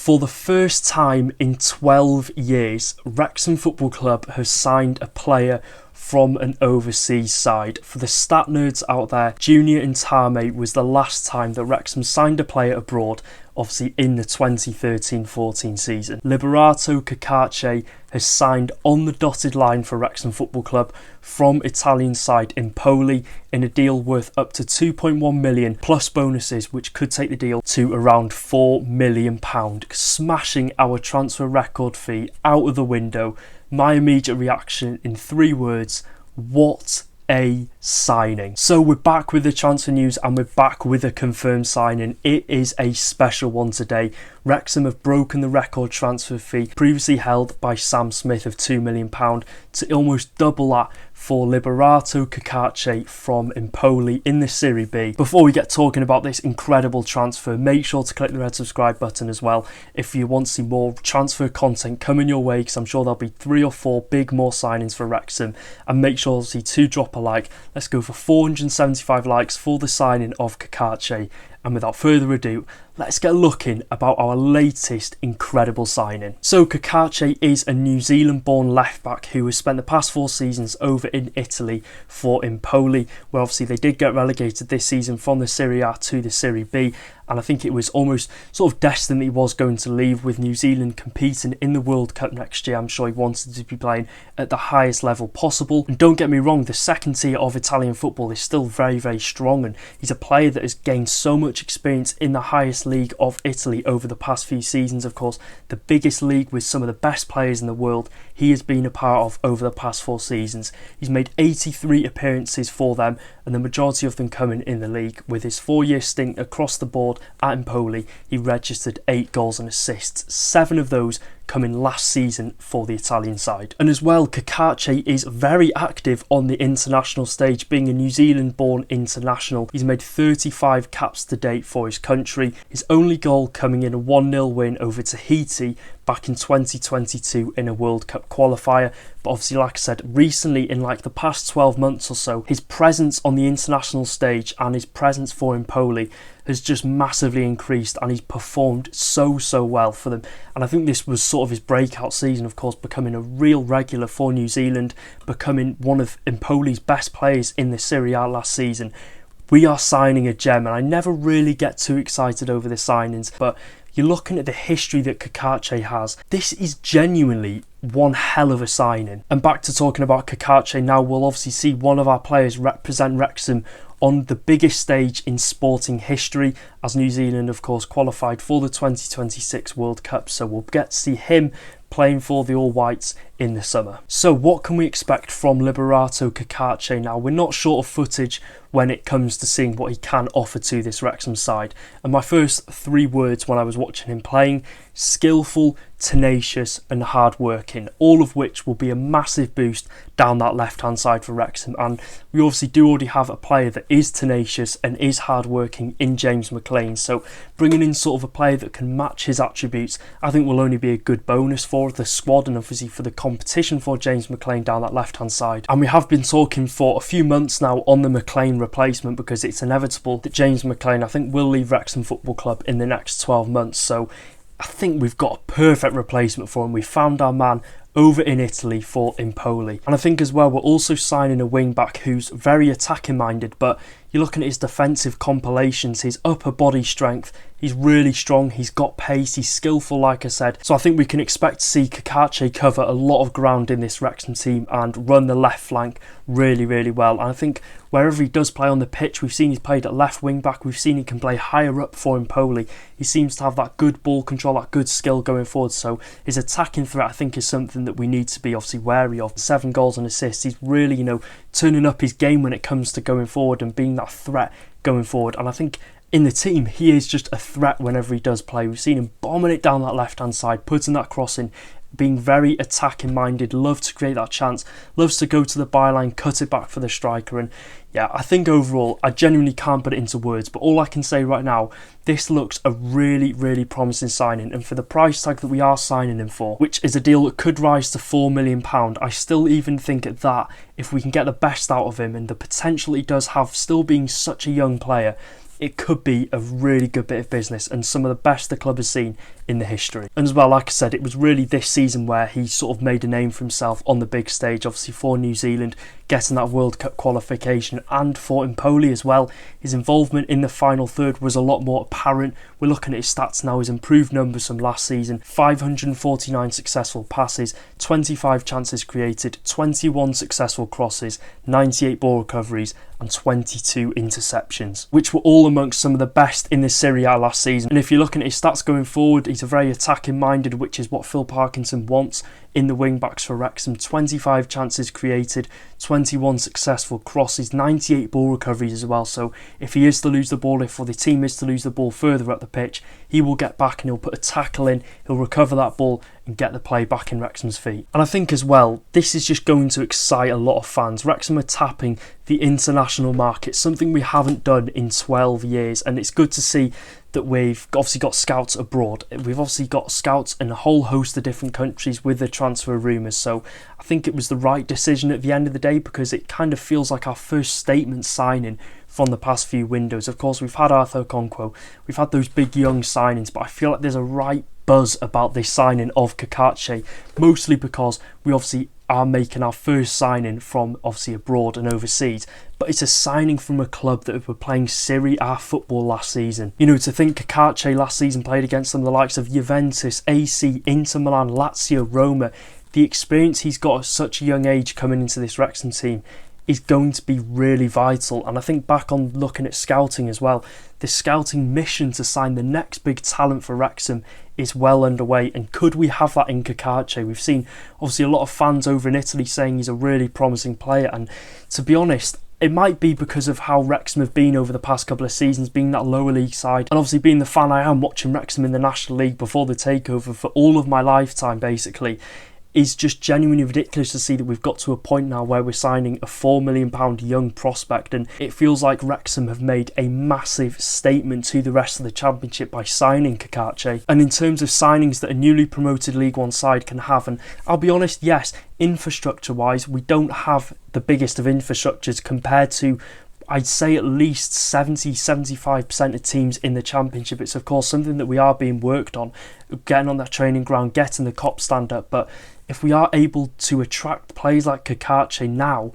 For the first time in 12 years, Wrexham Football Club has signed a player from an overseas side. For the stat nerds out there, Junior Intame was the last time that Wrexham signed a player abroad, obviously in the 2013-14 season. Liberato Cacace has signed on the dotted line for Wrexham Football Club from Italian side Empoli in a deal worth up to £2.1 million plus bonuses, which could take the deal to around £4 million, smashing our transfer record fee out of the window. My immediate reaction in 3 words: what a signing. So we're back with the transfer news and we're back with a confirmed signing. It is a special one today. Wrexham have broken the record transfer fee previously held by Sam Smith of £2 million to almost double that for Liberato Cacace from Empoli in the Serie B. Before we get talking about this incredible transfer, make sure to click the red subscribe button as well if you want to see more transfer content coming your way, because I'm sure there'll be 3 or 4 big more signings for Wrexham. And make sure obviously to drop a like. Let's go for 475 likes for the signing of Kakache. And without further ado, let's get looking about our latest incredible signing. So Kakache is a New Zealand born left back who has spent the past 4 seasons over in Italy for Empoli, where obviously they did get relegated this season from the Serie A to the Serie B. And I think it was almost sort of destined that he was going to leave, with New Zealand competing in the World Cup next year. I'm sure he wanted to be playing at the highest level possible. And don't get me wrong, the second tier of Italian football is still very, very strong. And he's a player that has gained so much experience in the highest league of Italy over the past few seasons. Of course, the biggest league with some of the best players in the world he has been a part of over the past 4 seasons. He's made 83 appearances for them, and the majority of them coming in the league. With his 4-year stint across the board at Empoli, he registered 8 goals and assists, 7 of those coming last season for the Italian side. And as well, Kakache is very active on the international stage, being a New Zealand born international. He's made 35 caps to date for his country, his only goal coming in a 1-0 win over Tahiti back in 2022 in a World Cup qualifier. But obviously, like I said, recently in like the past 12 months or so, his presence on the international stage and his presence for Empoli has just massively increased, and he's performed so well for them. And I think this was sort of his breakout season, of course, becoming a real regular for New Zealand, becoming one of Empoli's best players in the Serie A last season. We are signing a gem, and I never really get too excited over the signings, but you're looking at the history that Kakache has. This is genuinely one hell of a signing. And back to talking about Kakache now, we'll obviously see one of our players represent Wrexham on the biggest stage in sporting history, as New Zealand of course qualified for the 2026 World Cup, so we'll get to see him playing for the All Whites in the summer. So what can we expect from Liberato Cacace now? We're not short of footage when it comes to seeing what he can offer to this Wrexham side. And my first 3 words when I was watching him playing: skillful, tenacious and hard-working, all of which will be a massive boost down that left-hand side for Wrexham. And we obviously do already have a player that is tenacious and is hard-working in James Mlan, so bringing in sort of a player that can match his attributes I think will only be a good bonus for the squad and obviously for the competition for James Mlan down that left-hand side. And we have been talking for a few months now on the Mlan replacement, because it's inevitable that James Mlan I think will leave Wrexham Football Club in the next 12 months, so I think we've got a perfect replacement for him. We found our man over in Italy for Empoli. And I think as well we're also signing a wing back who's very attacking minded, but you're looking at his defensive compilations, his upper body strength, he's really strong, he's got pace, he's skillful like I said. So I think we can expect to see Kakache cover a lot of ground in this Wrexham team and run the left flank really well. And I think wherever he does play on the pitch, we've seen he's played at left wing back, we've seen he can play higher up for Empoli. He seems to have that good ball control, that good skill going forward, so his attacking threat I think is something that we need to be obviously wary of. 7 goals and assists, he's really, turning up his game when it comes to going forward and being that threat going forward. And I think in the team he is just a threat whenever he does play. We've seen him bombing it down that left hand side, putting that cross in, being very attacking minded, loves to create that chance, loves to go to the byline, cut it back for the striker. And yeah, I think overall I genuinely can't put it into words, but all I can say right now, this looks a really promising signing. And for the price tag that we are signing him for, which is a deal that could rise to £4 million, I still even think at that, if we can get the best out of him and the potential he does have still being such a young player, it could be a really good bit of business and some of the best the club has seen in the history. And as well, like I said, it was really this season where he sort of made a name for himself on the big stage, obviously for New Zealand, getting that World Cup qualification, and for Empoli as well. His involvement in the final third was a lot more apparent. We're looking at his stats now, his improved numbers from last season: 549 successful passes, 25 chances created, 21 successful crosses, 98 ball recoveries and 22 interceptions, which were all amongst some of the best in the Serie A last season. And if you're looking at his stats going forward, he's a very attacking minded, which is what Phil Parkinson wants in the wing backs for Wrexham. 25 chances created, 21 successful crosses, 98 ball recoveries as well. So if he is to lose the ball, if the team is to lose the ball further up the pitch, he will get back and he'll put a tackle in, he'll recover that ball and get the play back in Wrexham's feet. And I think as well, this is just going to excite a lot of fans. Wrexham are tapping the international market, something we haven't done in 12 years, and it's good to see that we've obviously got scouts abroad. We've obviously got scouts in a whole host of different countries with the transfer rumours, so I think it was the right decision at the end of the day, because it kind of feels like our first statement signing from the past few windows. Of course, we've had Arthur Okonkwo, we've had those big young signings, but I feel like there's a right buzz about this signing of Kakache, mostly because we obviously are making our first signing from obviously abroad and overseas, but it's a signing from a club that were playing Serie A football last season. You know, to think Kakache last season played against some of the likes of Juventus, AC, Inter Milan, Lazio, Roma. The experience he's got at such a young age coming into this Wrexham team is going to be really vital. And I think back on looking at scouting as well, the scouting mission to sign the next big talent for Wrexham is well underway, and could we have that in Kakache? We've seen obviously a lot of fans over in Italy saying he's a really promising player, and to be honest, it might be because of how Wrexham have been over the past couple of seasons, being that lower league side, and obviously being the fan I am, watching Wrexham in the National League before the takeover for all of my lifetime basically, is just genuinely ridiculous to see that we've got to a point now where we're signing a £4 million young prospect, and it feels like Wrexham have made a massive statement to the rest of the Championship by signing Kakache. And in terms of signings that a newly promoted League One side can have, and I'll be honest, yes, infrastructure wise we don't have the biggest of infrastructures compared to, I'd say, at least 70-75% of teams in the Championship. It's of course something that we are being worked on, getting on that training ground, getting the cop stand up. But if we are able to attract players like Kakache now,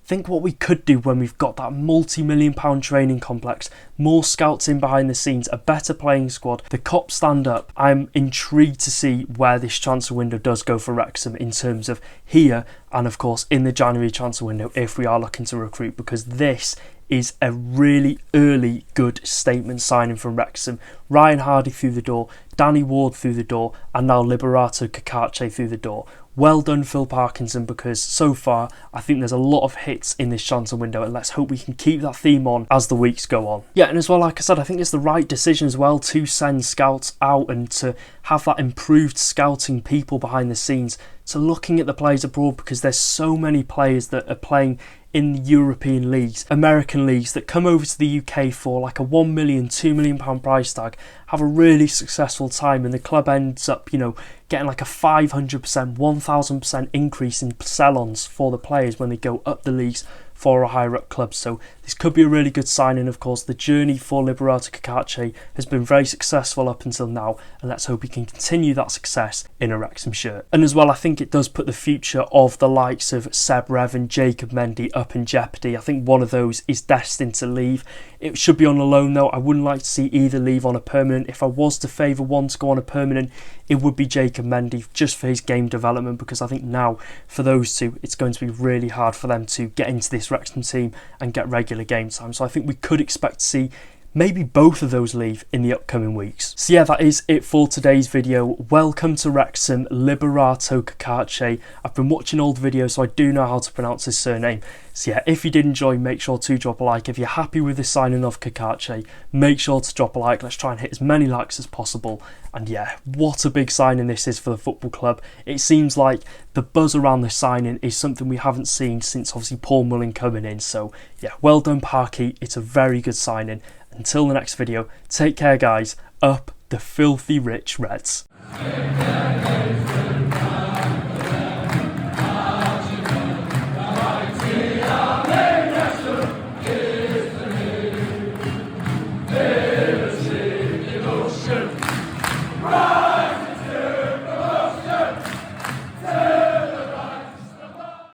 think what we could do when we've got that multi-million pound training complex, more scouts in behind the scenes, a better playing squad, the cop stand up. I'm intrigued to see where this transfer window does go for Wrexham in terms of here and of course in the January transfer window if we are looking to recruit, because this is a really early good statement signing from Wrexham. Ryan Hardy through the door, Danny Ward through the door, and now Liberato Cacace through the door. Well done, Phil Parkinson, because so far I think there's a lot of hits in this transfer window, and let's hope we can keep that theme on as the weeks go on. Yeah, and as well, like I said, I think it's the right decision as well to send scouts out and to have that improved scouting people behind the scenes to looking at the players abroad, because there's so many players that are playing in the European leagues, American leagues, that come over to the UK for like a £1 million, £2 million price tag, have a really successful time, and the club ends up, you know, getting like a 500%, 1000% increase in sell-ons for the players when they go up the leagues for a higher up club. So this could be a really good signing. Of course, the journey for Liberato Cacace has been very successful up until now, and let's hope he can continue that success in a Wrexham shirt. And as well, I think it does put the future of the likes of Seb Rev and Jacob Mendy up in jeopardy. I think one of those is destined to leave. It should be on a loan though. I wouldn't like to see either leave on a permanent. If I was to favour one to go on a permanent, it would be Jacob Mendy, just for his game development, because I think now for those two it's going to be really hard for them to get into this Wrexham team and get regular game time. So I think we could expect to see maybe both of those leave in the upcoming weeks. So yeah, that is it for today's video. Welcome to Wrexham, Liberato Cacace. I've been watching old videos, so I do know how to pronounce his surname. So yeah, if you did enjoy, make sure to drop a like. If you're happy with the signing of Kakache, make sure to drop a like. Let's try and hit as many likes as possible. And yeah, what a big signing this is for the football club. It seems like the buzz around this signing is something we haven't seen since obviously Paul Mlan coming in. So yeah, well done Parky, it's a very good signing. Until the next video, take care guys, up the filthy rich Reds.